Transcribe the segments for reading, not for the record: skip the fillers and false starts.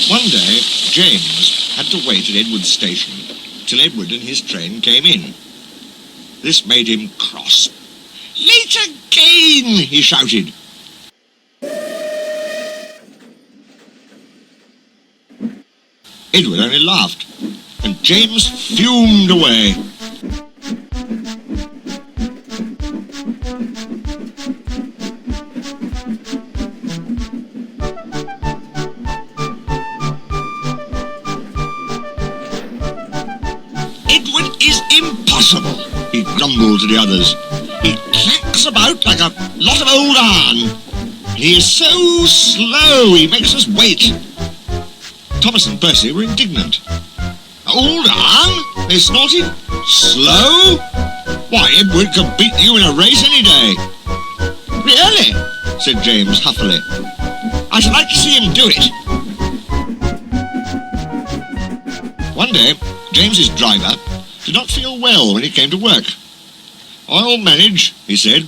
One day, James had to wait at Edward's station till Edward and his train came in. This made him cross. "Late again!" he shouted. Edward only laughed, and James fumed away. "Edward is impossible," he grumbled to the others. "He clacks about like a lot of old iron. He is so slow, he makes us wait." Thomas and Percy were indignant. "Old iron?" they snorted. "Slow? Why, Edward could beat you in a race any day." "Really?" said James huffily. "I should like to see him do it." One day, James's driver did not feel well when he came to work. "I'll manage," he said.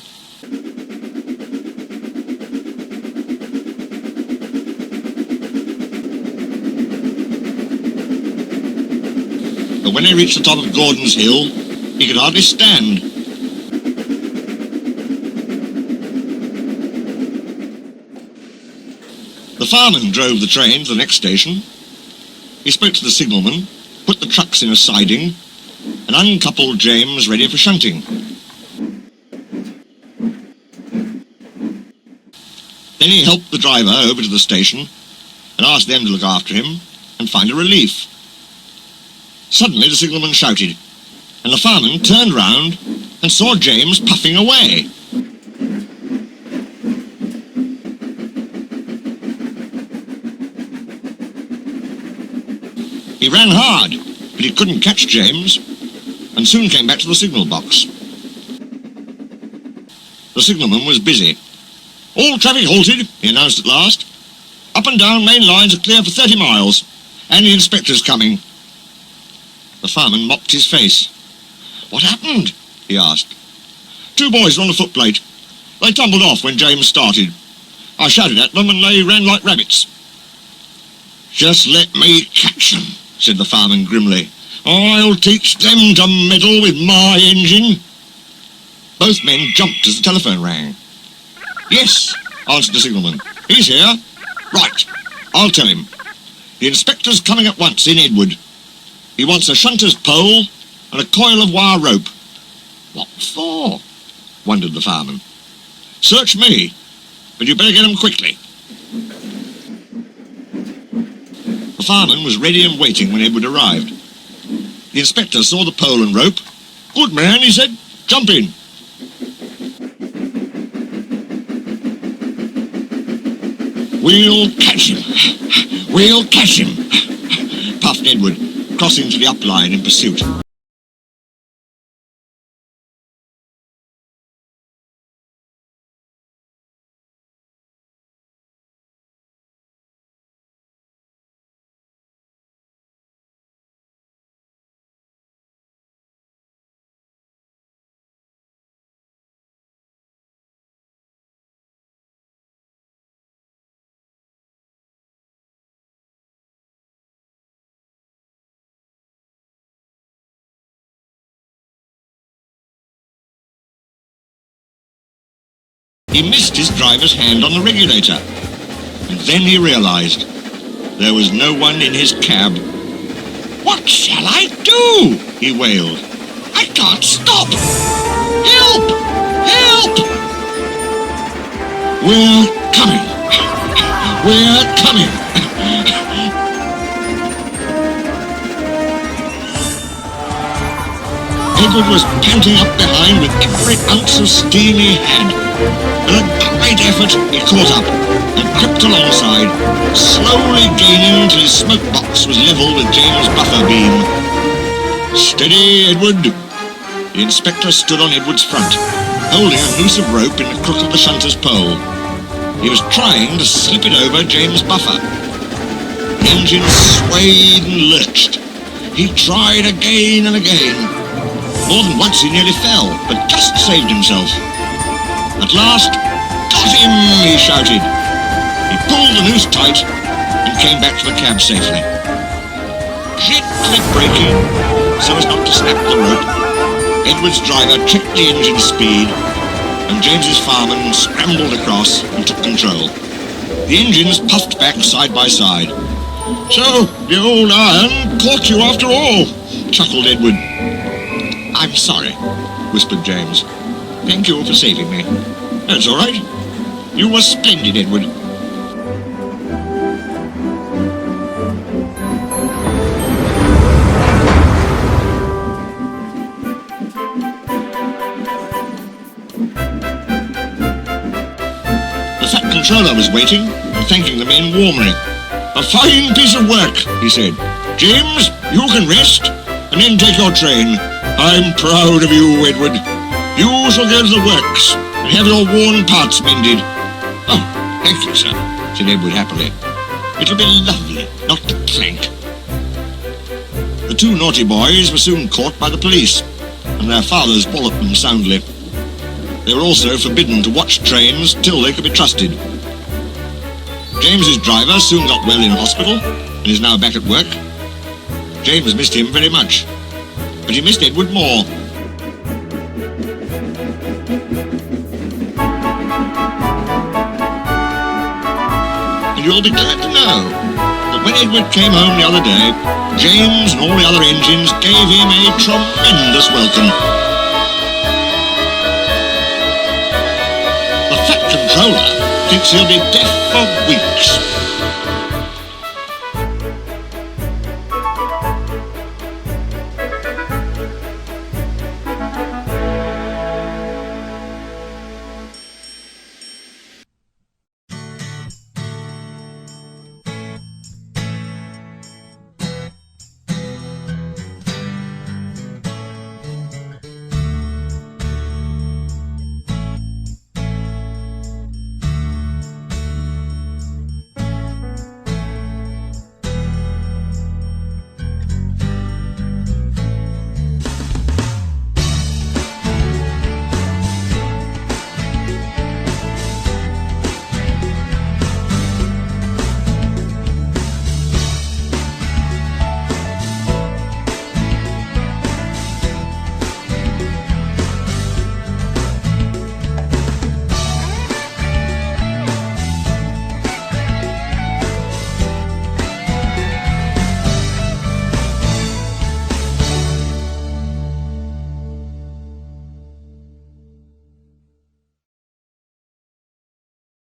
But when he reached the top of Gordon's Hill, he could hardly stand. The fireman drove the train to the next station. He spoke to the signalman, put the trucks in a siding, and uncoupled James ready for shunting. Then he helped the driver over to the station and asked them to look after him and find a relief. Suddenly the signalman shouted, and the fireman turned round and saw James puffing away. He ran hard, but he couldn't catch James, and soon came back to the signal box. The signalman was busy. "All traffic halted," he announced at last. "Up and down main lines are clear for 30 miles, and the inspector's coming." The fireman mopped his face. "What happened?" he asked. "Two boys were on the footplate. They tumbled off when James started. I shouted at them and they ran like rabbits." "Just let me catch them," said the fireman grimly. "I'll teach them to meddle with my engine." Both men jumped as the telephone rang. "Yes," answered the signalman. "He's here." "Right, I'll tell him. The inspector's coming at once in Edward. He wants a shunter's pole and a coil of wire rope." "What for?" wondered the fireman. "Search me, but you better get 'em quickly." The fireman was ready and waiting when Edward arrived. The inspector saw the pole and rope. "Good man," he said. "Jump in." "We'll catch him. We'll catch him," puffed Edward, crossing to the up line in pursuit. He missed his driver's hand on the regulator, and then he realized there was no one in his cab. "What shall I do?" he wailed. "I can't stop! Help! Help! We're coming! We're coming!" Edward was panting up behind with every ounce of steam he had. With a great effort, he caught up and crept alongside, slowly gaining until his smoke box was level with James' buffer beam. "Steady, Edward!" The inspector stood on Edward's front, holding a noose of rope in the crook of the shunter's pole. He was trying to slip it over James' buffer. The engine swayed and lurched. He tried again and again. More than once he nearly fell, but just saved himself. At last, "Got him!" he shouted. He pulled the noose tight and came back to the cab safely. Gently braking, so as not to snap the rope, Edward's driver checked the engine speed, and James's fireman scrambled across and took control. The engines puffed back side by side. "So, the old iron caught you after all," chuckled Edward. "I'm sorry," whispered James. "Thank you for saving me." "That's all right. You were splendid, Edward." The Fat Controller was waiting and thanking the men warmly. "A fine piece of work," he said. "James, you can rest and then take your train. I'm proud of you, Edward. You shall go to the works and have your worn parts mended." "Oh, thank you, sir," said Edward happily. "It'll be lovely not to clank." The two naughty boys were soon caught by the police, and their fathers walloped them soundly. They were also forbidden to watch trains till they could be trusted. James's driver soon got well in hospital and is now back at work. James missed him very much, but he missed Edward more. And you'll be glad to know that when Edward came home the other day, James and all the other engines gave him a tremendous welcome. The Fat Controller thinks he'll be deaf for weeks.